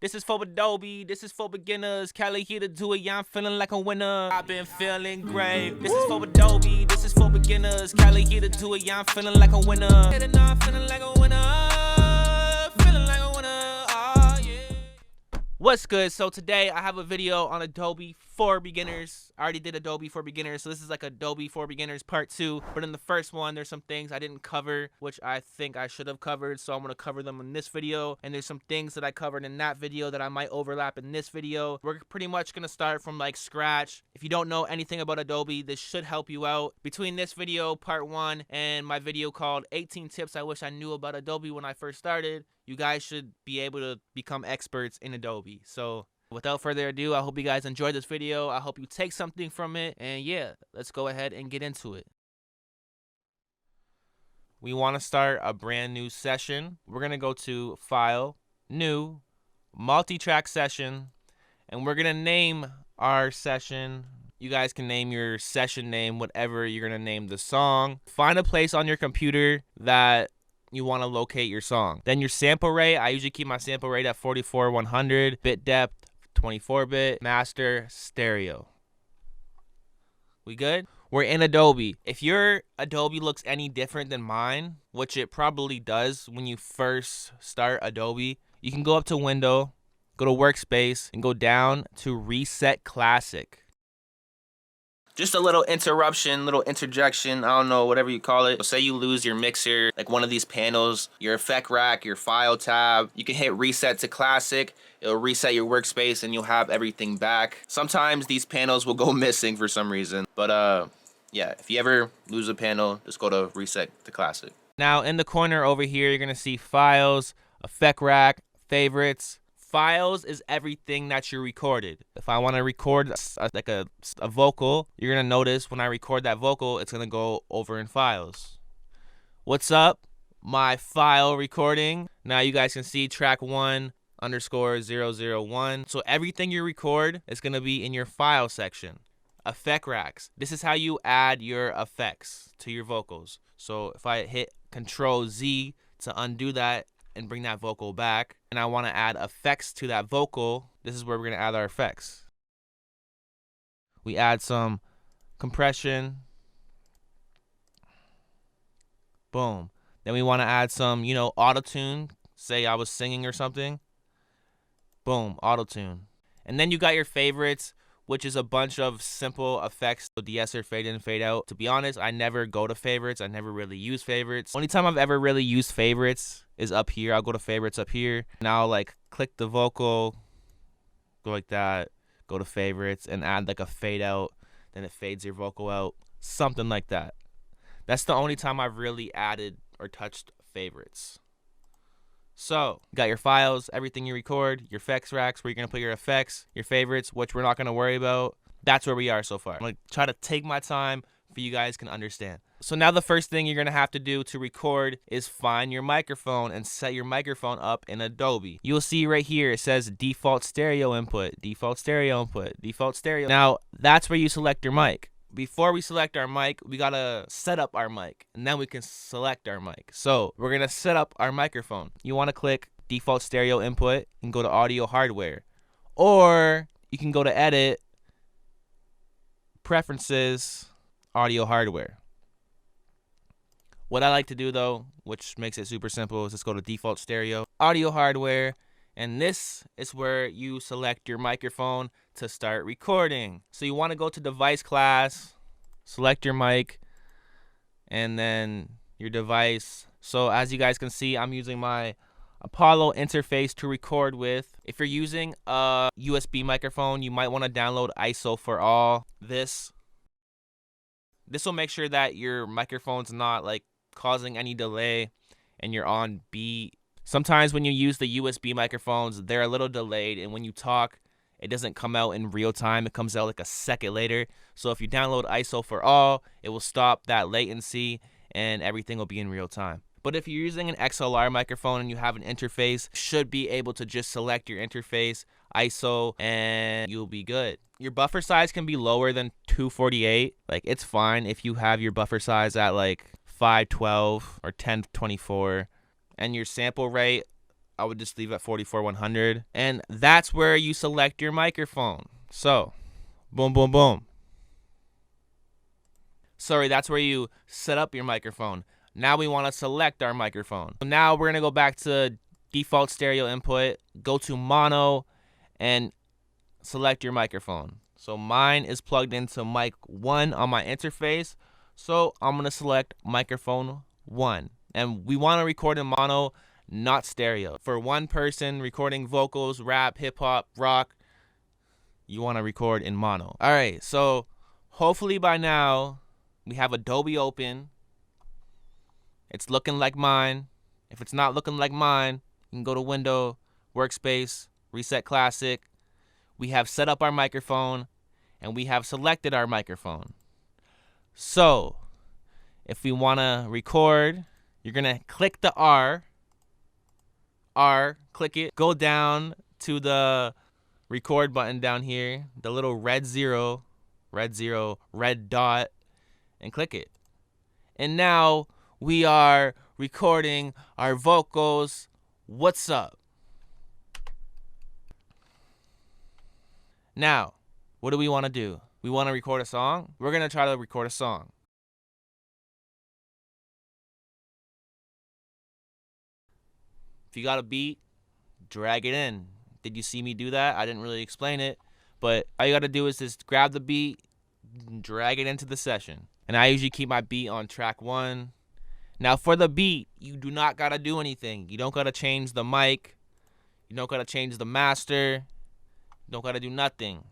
This is for Adobe, this is for beginners. Kelly here to do it, yeah, I'm feeling like a winner. I've been feeling great. This is for Adobe, this is for beginners. Kelly here to do it, yeah, I'm feeling like a winner. Feeling like a winner. Feeling like a winner. Oh, yeah. What's good? So today I have a video on Adobe for beginners. I already did Adobe for beginners, so this is like Adobe for beginners part 2. But in the first one, there's some things I didn't cover, which I think I should have covered, so I'm going to cover them in this video. And there's some things that I covered in that video that I might overlap in this video. We're pretty much going to start from like scratch. If you don't know anything about Adobe, this should help you out. Between this video, part 1, and my video called 18 Tips I Wish I Knew About Adobe When I First Started, you guys should be able to become experts in Adobe. So without further ado, I hope you guys enjoyed this video. I hope you take something from it. And yeah, let's go ahead and get into it. We want to start a brand new session. We're going to go to File, New, Multi-Track Session, and we're going to name our session. You guys can name your session name, whatever you're going to name the song. Find a place on your computer that you want to locate your song. Then your sample rate, I usually keep my sample rate at 44/100, bit depth 24-bit, master, stereo. We good? We're in Adobe. If your Adobe looks any different than mine, which it probably does when you first start Adobe, you can go up to Window, go to Workspace, and go down to Reset Classic. Just a little interruption, little interjection, I don't know, whatever you call it. So say you lose your mixer, like one of these panels, your effect rack, your file tab, you can hit reset to classic. It'll reset your workspace and you'll have everything back. Sometimes these panels will go missing for some reason. But yeah, if you ever lose a panel, just go to reset to classic. Now in the corner over here, you're gonna see files, effect rack, favorites. Files is everything that you recorded. If I want to record like a vocal, you're going to notice when I record that vocal, it's going to go over in files. What's up? My file recording. Now you guys can see track 1_001. So everything you record is going to be in your file section. Effect racks. This is how you add your effects to your vocals. So if I hit Control-Z to undo that and bring that vocal back, and I want to add effects to that vocal, this is where we're going to add our effects. We add some compression. Boom. Then we want to add some, auto-tune. Say I was singing or something. Boom, auto-tune. And then you got your favorites, which is a bunch of simple effects, so de-esser, fade in, fade out. To be honest, I never go to favorites. I never really use favorites. Only time I've ever really used favorites is up here. I'll go to favorites up here. Now like click the vocal, go like that, go to favorites and add like a fade out. Then it fades your vocal out, something like that. That's the only time I've really added or touched favorites. So, you got your files, everything you record, your effects racks, where you're going to put your effects, your favorites, which we're not going to worry about. That's where we are so far. I'm going to try to take my time for you guys can understand. So now the first thing you're going to have to do to record is find your microphone and set your microphone up in Adobe. You'll see right here, it says default stereo input, default stereo input, default stereo. Now, that's where you select your mic. Before we select our mic, we gotta set up our mic, and then we can select our mic. So we're gonna set up our microphone. You wanna click default stereo input and go to audio hardware. Or you can go to edit, preferences, audio hardware. What I like to do though, which makes it super simple, is just go to default stereo, audio hardware, and this is where you select your microphone to start recording. So you want to go to device class, select your mic, and then your device. So as you guys can see, I'm using my Apollo interface to record with. If you're using a USB microphone, you might want to download ISO for all. This will make sure that your microphone's not like causing any delay and you're on beat. Sometimes when you use the USB microphones, they're a little delayed, and when you talk, it doesn't come out in real time. It comes out like a second later. So if you download ISO for all, it will stop that latency and everything will be in real time. But if you're using an XLR microphone and you have an interface, you should be able to just select your interface, ISO, and you'll be good. Your buffer size can be lower than 248. Like, it's fine if you have your buffer size at like 512 or 1024. And your sample rate, I would just leave at 44,100. And that's where you select your microphone. So, boom, boom, boom. Sorry, that's where you set up your microphone. Now we want to select our microphone. So now we're going to go back to default stereo input, go to mono, and select your microphone. So mine is plugged into mic 1 on my interface. So I'm going to select microphone 1. And we want to record in mono, not stereo. For one person recording vocals, rap, hip hop, rock, you want to record in mono. All right, so hopefully by now we have Adobe open. It's looking like mine. If it's not looking like mine, you can go to Window, Workspace, Reset Classic. We have set up our microphone, and we have selected our microphone. So, if we want to record, you're going to click the R, click it, go down to the record button down here, the little red dot, and click it. And now we are recording our vocals. What's up? Now, what do we want to do? We want to record a song? We're going to try to record a song. If you got a beat, drag it in. Did you see me do that? I didn't really explain it, but all you got to do is just grab the beat, drag it into the session. And I usually keep my beat on track 1. Now for the beat, you do not got to do anything. You don't got to change the mic. You don't got to change the master. You don't got to do nothing.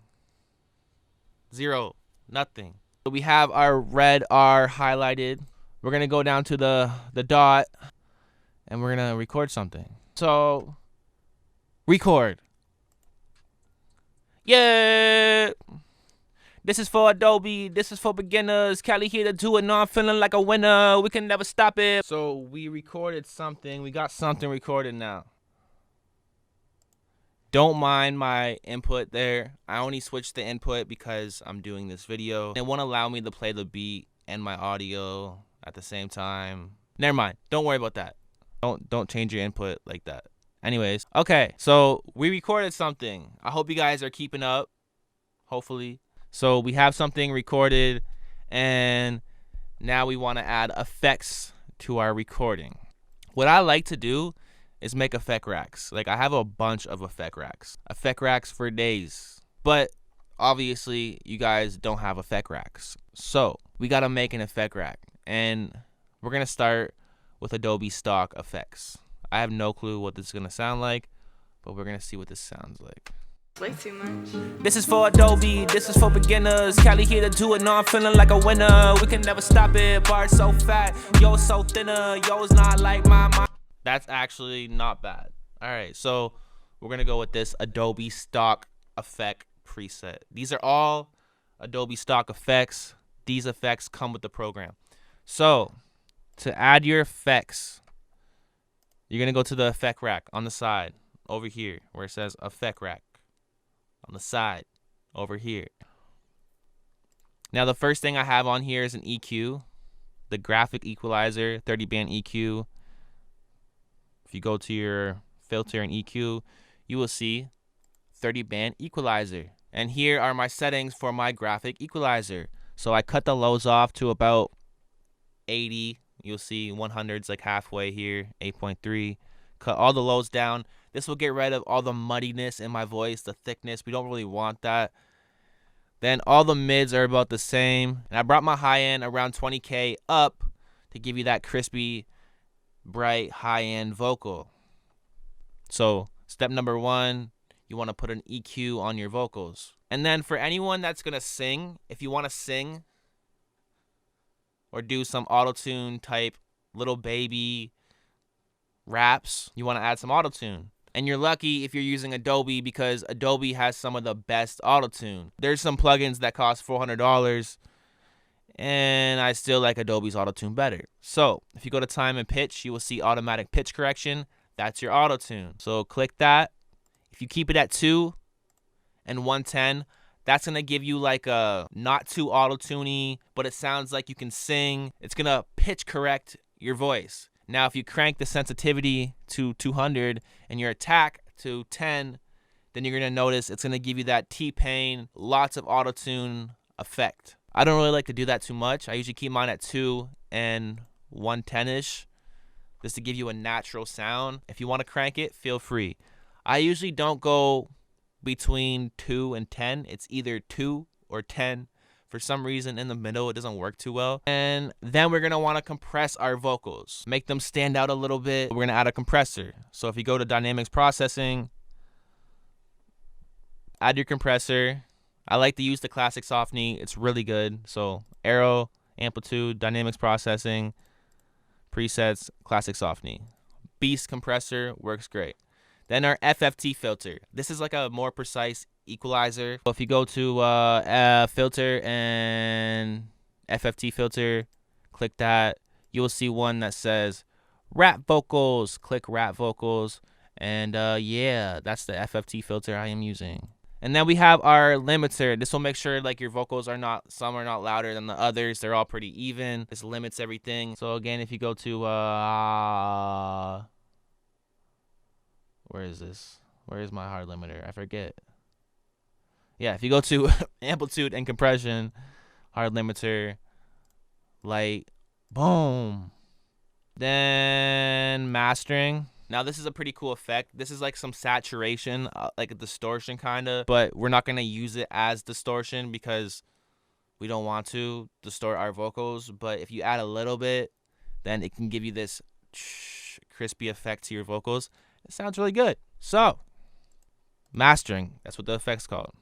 0, nothing. So we have our red R highlighted. We're going to go down to the dot, and we're going to record something. So, record. Yeah. This is for Adobe. This is for beginners. Kelly here to do it. No, I'm feeling like a winner. We can never stop it. So we recorded something. We got something recorded now. Don't mind my input there. I only switched the input because I'm doing this video. It won't allow me to play the beat and my audio at the same time. Never mind. Don't worry about that. Don't change your input like that. Anyways, okay. So we recorded something. I hope you guys are keeping up. Hopefully. So we have something recorded, and now we want to add effects to our recording. What I like to do is make effect racks. Like, I have a bunch of effect racks. Effect racks for days. But obviously, you guys don't have effect racks. So we got to make an effect rack. And we're going to start with Adobe stock effects. I have no clue what this is going to sound like, but we're going to see what this sounds like. Way too much. This is for Adobe, this is for beginners. Kelly here to do it, no, I'm feeling like a winner. We can never stop it, bar so fat. Yo, so thinner, yo, it's not like my mind. That's actually not bad. All right, so we're going to go with this Adobe stock effect preset. These are all Adobe stock effects. These effects come with the program. So to add your effects, you're going to go to the effect rack on the side over here where it says effect rack. On the side over here. Now the first thing I have on here is an EQ, the graphic equalizer, 30 band EQ. If you go to your filter and EQ, you will see 30 band equalizer. And here are my settings for my graphic equalizer. So I cut the lows off to about 80. You'll see 100's like halfway here, 8.3. Cut all the lows down. This will get rid of all the muddiness in my voice, the thickness. We don't really want that. Then all the mids are about the same. And I brought my high end around 20K up to give you that crispy, bright, high end vocal. So step number 1, you want to put an EQ on your vocals. And then for anyone that's going to sing, if you want to sing or do some auto-tune type little baby raps, you want to add some auto-tune. And you're lucky if you're using Adobe because Adobe has some of the best auto-tune. There's some plugins that cost $400, and I still like Adobe's auto-tune better. So if you go to time and pitch, you will see automatic pitch correction. That's your auto-tune. So click that. If you keep it at 2 and 110, that's going to give you like a not too auto-tuney, but it sounds like you can sing. It's going to pitch correct your voice. Now, if you crank the sensitivity to 200 and your attack to 10, then you're going to notice it's going to give you that T-Pain, lots of auto-tune effect. I don't really like to do that too much. I usually keep mine at 2 and 110-ish just to give you a natural sound. If you want to crank it, feel free. I usually don't go between 2 and 10. It's either 2 or 10. For some reason in the middle, it doesn't work too well. And then we're going to want to compress our vocals, make them stand out a little bit. We're going to add a compressor. So if you go to dynamics processing, add your compressor. I like to use the classic Softney. It's really good. So arrow, amplitude, dynamics processing, presets, classic Softney. Beast compressor works great. Then our FFT filter. This is like a more precise equalizer. So if you go to filter and FFT filter, click that, you will see one that says rap vocals. Click rap vocals, and yeah, that's the FFT filter I am using. And then we have our limiter. This will make sure like your vocals are not, some are not louder than the others. They're all pretty even. This limits everything. So again, if you go to where is this? Where is my hard limiter? I forget. Yeah, if you go to amplitude and compression, hard limiter, light, boom. Then mastering. Now this is a pretty cool effect. This is like some saturation, like a distortion kind of, but we're not going to use it as distortion because we don't want to distort our vocals. But if you add a little bit, then it can give you this crispy effect to your vocals. It sounds really good. So mastering, that's what the effect's called.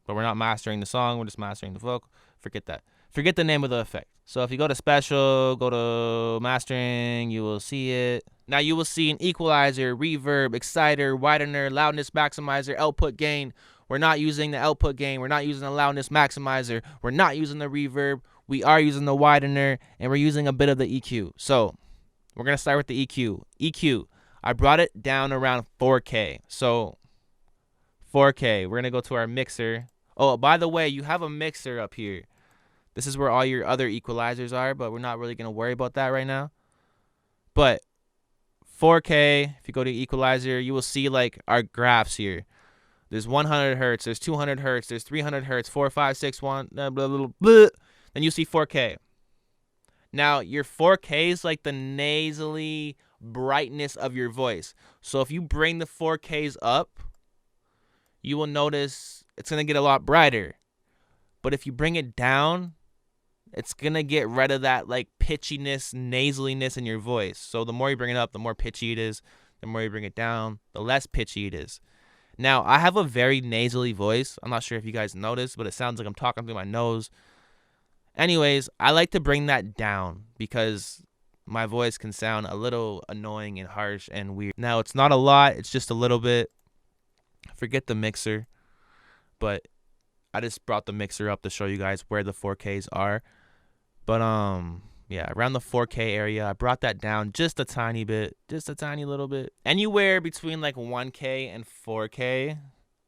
But we're not mastering the song, we're just mastering the vocal. Forget that. Forget the name of the effect. So if you go to special, go to mastering, you will see it. Now you will see an equalizer, reverb, exciter, widener, loudness maximizer, output gain. We're not using the output gain. We're not using the loudness maximizer. We're not using the reverb. We are using the widener, and we're using a bit of the EQ. So we're going to start with the EQ. EQ, I brought it down around 4K. So 4K, we're going to go to our mixer. Oh, by the way, you have a mixer up here. This is where all your other equalizers are, but we're not really going to worry about that right now. But 4K, if you go to equalizer, you will see like our graphs here. There's 100 hertz, there's 200 hertz, there's 300 hertz, 4, 5, 6, 1, blah, blah, blah, blah. Then you see 4K. Now, your 4K is like the nasally brightness of your voice. So if you bring the 4Ks up, you will notice it's going to get a lot brighter. But if you bring it down, it's going to get rid of that like pitchiness, nasaliness in your voice. So the more you bring it up, the more pitchy it is. The more you bring it down, the less pitchy it is. Now, I have a very nasally voice. I'm not sure if you guys noticed, but it sounds like I'm talking through my nose. Anyways, I like to bring that down because my voice can sound a little annoying and harsh and weird. Now, it's not a lot. It's just a little bit. Forget the mixer. But I just brought the mixer up to show you guys where the 4Ks are. But yeah, around the 4K area, I brought that down just a tiny bit, just a tiny little bit. Anywhere between like 1K and 4K,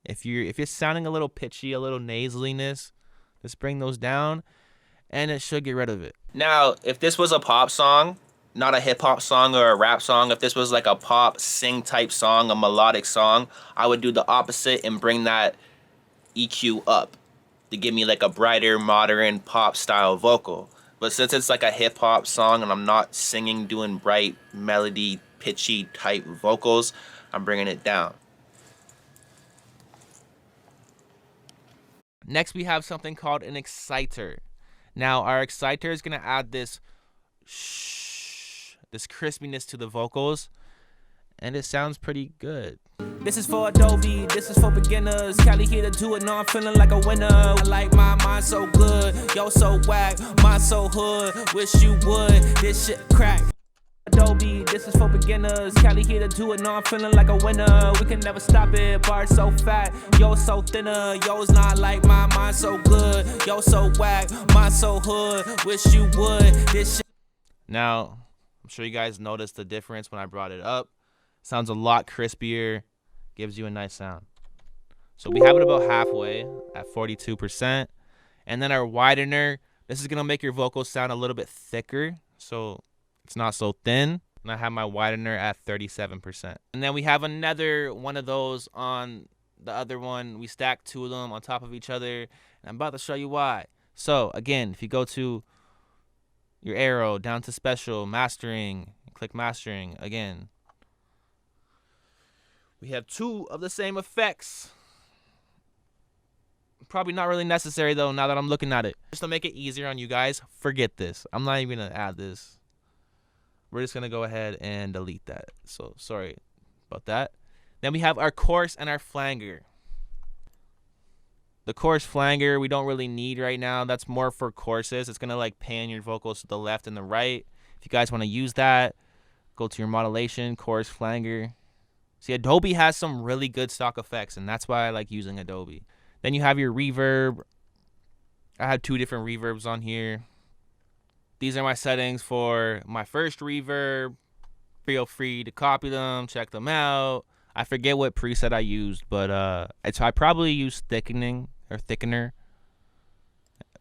if you're sounding a little pitchy, a little nasaliness, just bring those down, and it should get rid of it. Now, if this was a pop song, not a hip hop song or a rap song, if this was like a pop sing type song, a melodic song, I would do the opposite and bring that EQ up to give me like a brighter, modern pop style vocal. But since it's like a hip hop song and I'm not singing, doing bright melody, pitchy type vocals, I'm bringing it down. Next, we have something called an exciter. Now, our exciter is going to add this this crispiness to the vocals, and it sounds pretty good. This is for Adobe, this is for beginners. Kelly here to do it, now I'm feeling like a winner. I like my mind so good, yo so whack, mine so hood. Wish you would, this shit crack. Adobe, this is for beginners. Kelly here to do it, now I'm feeling like a winner. We can never stop it, bar so fat, yo so thinner. Yo's not like my mind so good, yo so whack, mine so hood. Wish you would, this shit. Now, I'm sure you guys noticed the difference when I brought it up. Sounds a lot crispier, gives you a nice sound. So we have it about halfway at 42%. And then our widener, this is going to make your vocals sound a little bit thicker. So It's not so thin. And I have my widener at 37%. And then we have another one of those on the other one. We stack two of them on top of each other. And I'm about to show you why. So again, if you go to your arrow down to special, mastering, click mastering again. We have two of the same effects. Probably not really necessary though now that I'm looking at it. Just to make it easier on you guys, forget this. I'm not even gonna add this. We're just gonna go ahead and delete that. So sorry about that. Then we have our chorus and our flanger. The chorus flanger we don't really need right now. That's more for choruses. It's gonna like pan your vocals to the left and the right. If you guys want to use that, go to your modulation, chorus flanger. See, Adobe has some really good stock effects, and that's why I like using Adobe. Then you have your reverb. I have two different reverbs on here. These are my settings for my first reverb. Feel free to copy them, check them out. I forget what preset I used, but I probably used thickener,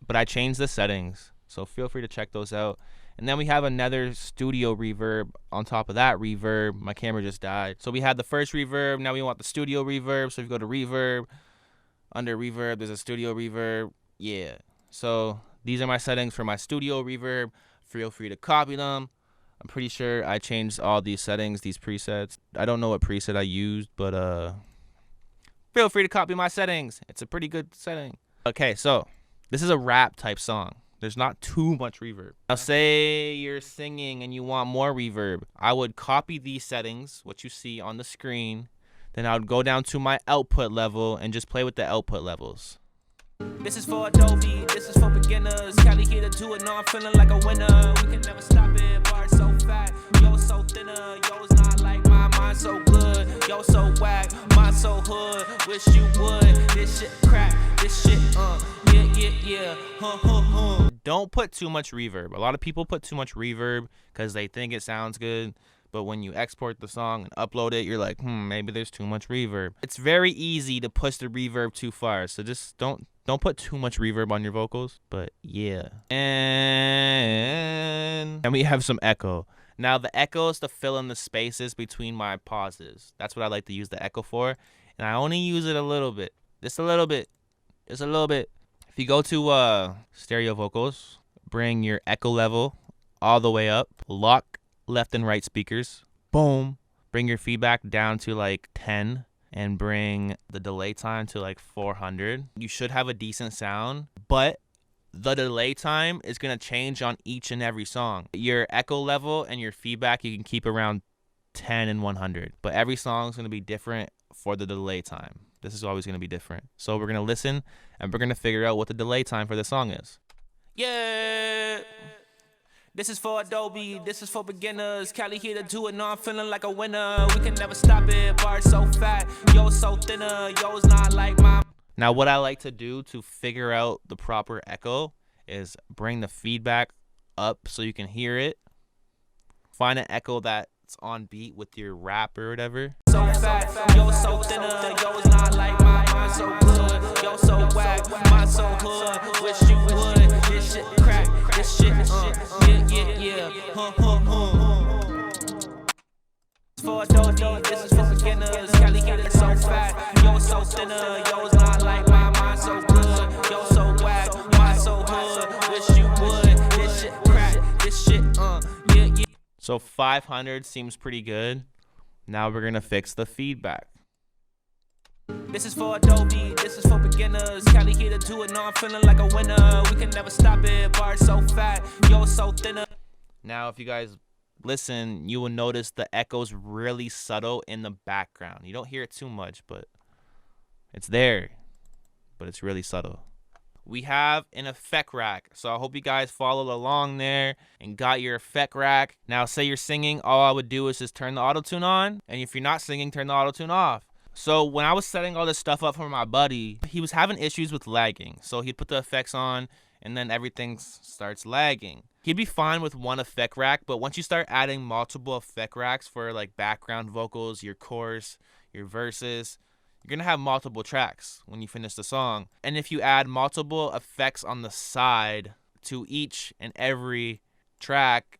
but I changed the settings, so feel free to check those out. And then we have another studio reverb on top of that reverb. My camera just died. So we had the first reverb, now we want the studio reverb. So if you go to reverb, under reverb, there's a studio reverb. Yeah, so these are my settings for my studio reverb. Feel free to copy them. I'm pretty sure I changed all these settings, these presets. I don't know what preset I used, but feel free to copy my settings. It's a pretty good setting. Okay, so this is a rap type song. There's not too much reverb. Now say you're singing and you want more reverb. I would copy these settings, what you see on the screen. Then I would go down to my output level and just play with the output levels. This is for Adobe, this is for beginners. Kelly here to do it, now I'm feeling like a winner. We can never stop it, bar so fat. Yo so thinner, yo's not like mine, mine so good. Yo so whack, mine so hood. Wish you would, this shit crack, this shit yeah, Don't put too much reverb. A lot of people put too much reverb because they think it sounds good. But when you export the song and upload it, you're like, maybe there's too much reverb. It's very easy to push the reverb too far. So just don't put too much reverb on your vocals. But yeah. And we have some echo. Now the echo is to fill in the spaces between my pauses. That's what I like to use the echo for. And I only use it a little bit. Just a little bit. Just a little bit. If you go to stereo vocals, bring your echo level all the way up. Lock left and right speakers. Boom. Bring your feedback down to like 10 and bring the delay time to like 400. You should have a decent sound, but the delay time is going to change on each and every song. Your echo level and your feedback you can keep around 10 and 100, but every song is going to be different for the delay time. This is always going to be different. So we're going to listen and we're going to figure out what the delay time for the song is. Yeah. This is for Adobe, this is for beginners. Kelly here to do it, now I'm feeling like a winner. We can never stop it, bar so fat. Yo so thinner, yo's not like mine. Now what I like to do to figure out the proper echo is bring the feedback up so you can hear it. Find an echo that's on beat with your rap or whatever. So fat, yo so thinner, yo's not like mine so good. Yo so whack, mine so hood. Wish you would, this shit crack, this shit yeah. For Adobe, this is for beginners. Kelly here to so fat, yo so thinner, yo's not like mine so good. Yo so whack, mine so hood. Wish you would, this shit crack, this shit yeah. So 500 seems pretty good. Now we're gonna fix the feedback. This is for Adobe, this is for beginners. Kelly here to do it, now I'm feeling like a winner. We can never stop it, bar so fat, yo so thinner. Now if you guys listen, you will notice the echo's really subtle in the background. You don't hear it too much, but it's there, but it's really subtle. We have an effect rack, so I hope you guys followed along there and got your effect rack. Now say you're singing, all I would do is just turn the auto-tune on, and if you're not singing, turn the auto-tune off. So when I was setting all this stuff up for my buddy, he was having issues with lagging. So he'd put the effects on and then everything starts lagging. He'd be fine with one effect rack, but once you start adding multiple effect racks for like background vocals, your chorus, your verses, you're going to have multiple tracks when you finish the song. And if you add multiple effects on the side to each and every track,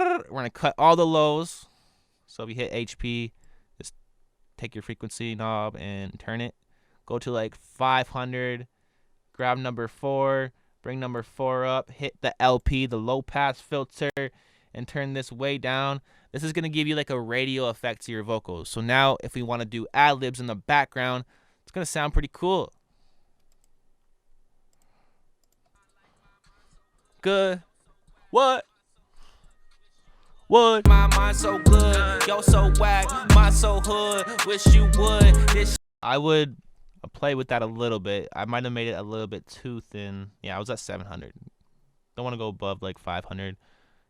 We're gonna cut all the lows. So if you hit HP, just take your frequency knob and turn it. Go to like 500. Grab number 4. Bring number 4 up. Hit the LP, the low pass filter, and turn this way down. This is gonna give you like a radio effect to your vocals. So now if we want to do ad-libs in the background, it's gonna sound pretty cool. Good. What? What? My mind so good, yo so whack, mind so hood, wish you would. This I would play with that a little bit. I might have made it a little bit too thin. Yeah, I was at 700. Don't want to go above like 500.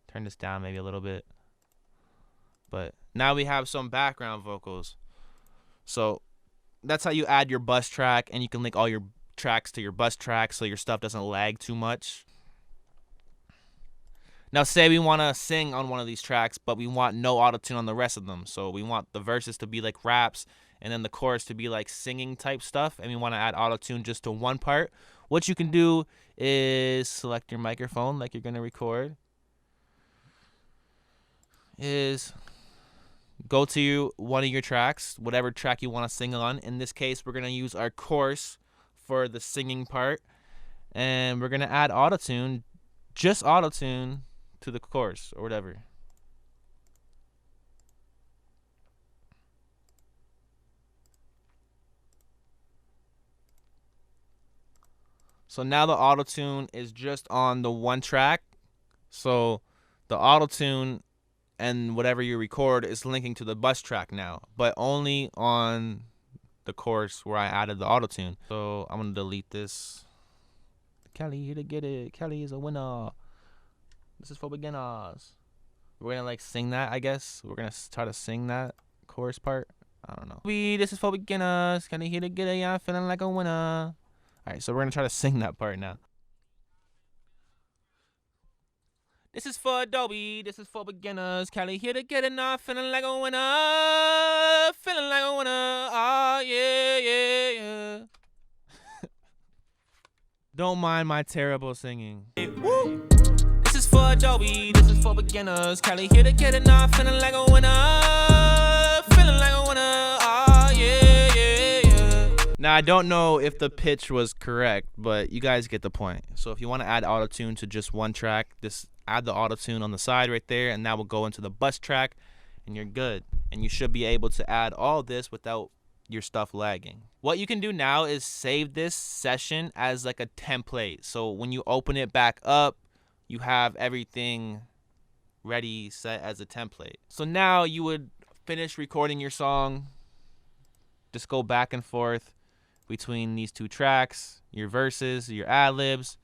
Turn this down maybe a little bit. But now we have some background vocals. So that's how you add your bus track, and you can link all your tracks to your bus track so your stuff doesn't lag too much. Now say we want to sing on one of these tracks, but we want no auto-tune on the rest of them. So we want the verses to be like raps and then the chorus to be like singing type stuff, and we want to add auto-tune just to one part. What you can do is select your microphone like you're going to record. Is go to one of your tracks, whatever track you want to sing on. In this case, we're going to use our chorus for the singing part, and we're going to add auto-tune, just auto-tune, to the chorus or whatever. So now the auto-tune is just on the one track. So the auto-tune and whatever you record is linking to the bus track now, but only on the chorus where I added the auto-tune. So I'm gonna delete this. Kelly here to get it. Kelly is a winner. This is for beginners. We're gonna like sing that, I guess. We're gonna try to sing that chorus part. I don't know. This is for beginners. Kelly here to get it. Yeah, feeling like a winner. Alright, so we're gonna try to sing that part now. This is for Adobe, this is for beginners. Kelly here to get it now, feeling like a winner. Feeling like a winner. Ah, yeah, yeah, yeah. Don't mind my terrible singing. Woo! This is for Adobe, this is for beginners. Kelly here to get it now, feeling like a winner. Feeling like a winner. Ah, yeah, yeah, yeah. Now, I don't know if the pitch was correct, but you guys get the point. So if you want to add auto-tune to just one track, just add the auto-tune on the side right there, and that will go into the bus track, and you're good. And you should be able to add all this without your stuff lagging. What you can do now is save this session as like a template. So when you open it back up, you have everything ready, set as a template. So now you would finish recording your song, just go back and forth between these two tracks, your verses, your ad-libs,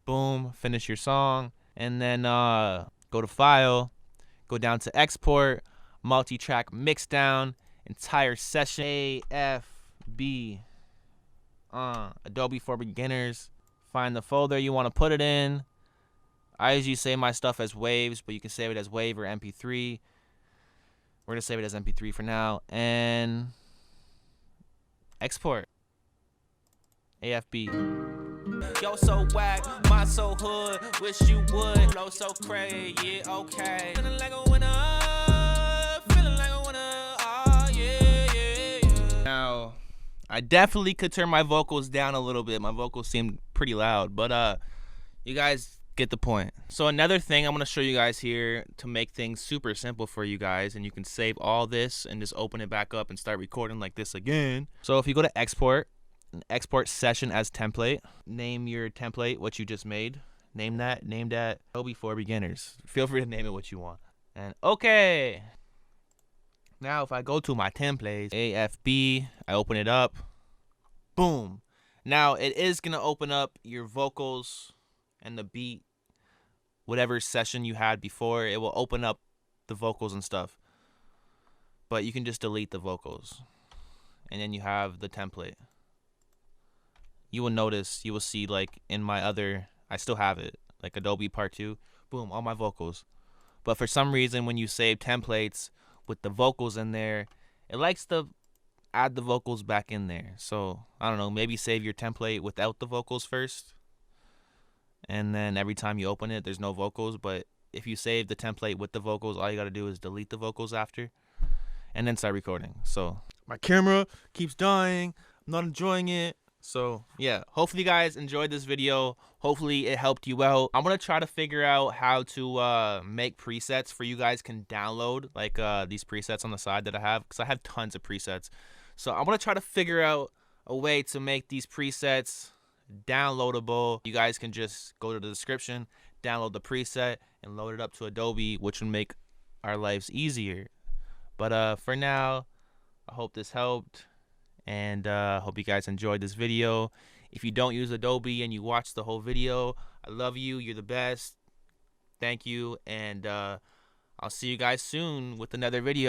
boom, finish your song, and then go to File, go down to Export, Multi-Track Mixdown, Entire Session, AFB, Adobe for Beginners. Find the folder you want to put it in. I usually save my stuff as waves, but you can save it as WAV or MP3. We're going to save it as MP3 for now, and export. AFB. Yo so whack, my so hood, wish you would. Flow so crazy, yeah, okay. Feeling like a winner, feeling like a winner, ah, yeah, yeah, yeah. Now, I definitely could turn my vocals down a little bit. My vocals seem pretty loud, but you guys get the point. So another thing I'm going to show you guys here to make things super simple for you guys, and you can save all this and just open it back up and start recording like this again. So if you go to export session as template, name your template what you just made, name that Adobe for Beginners. Feel free to name it what you want, and okay. Now if I go to my templates, AFB, I open it up, boom. Now it is gonna open up your vocals and the beat, whatever session you had before. It will open up the vocals and stuff, but you can just delete the vocals, and then you have the template. You will notice, you will see like in my other, I still have it, like Adobe Part 2, boom, all my vocals. But for some reason, when you save templates with the vocals in there, it likes to add the vocals back in there. So I don't know, maybe save your template without the vocals first, and then every time you open it, there's no vocals, but if you save the template with the vocals, all you got to do is delete the vocals after and then start recording. So my camera keeps dying. I'm not enjoying it. So yeah, hopefully you guys enjoyed this video. Hopefully it helped you out. I'm gonna try to figure out how to make presets for you guys can download, like these presets on the side that I have, because I have tons of presets. So I'm gonna try to figure out a way to make these presets downloadable. You guys can just go to the description, download the preset, and load it up to Adobe, which will make our lives easier. But for now, I hope this helped, and hope you guys enjoyed this video. If you don't use Adobe and you watch the whole video, I love you. You're the best. Thank you, and I'll see you guys soon with another video.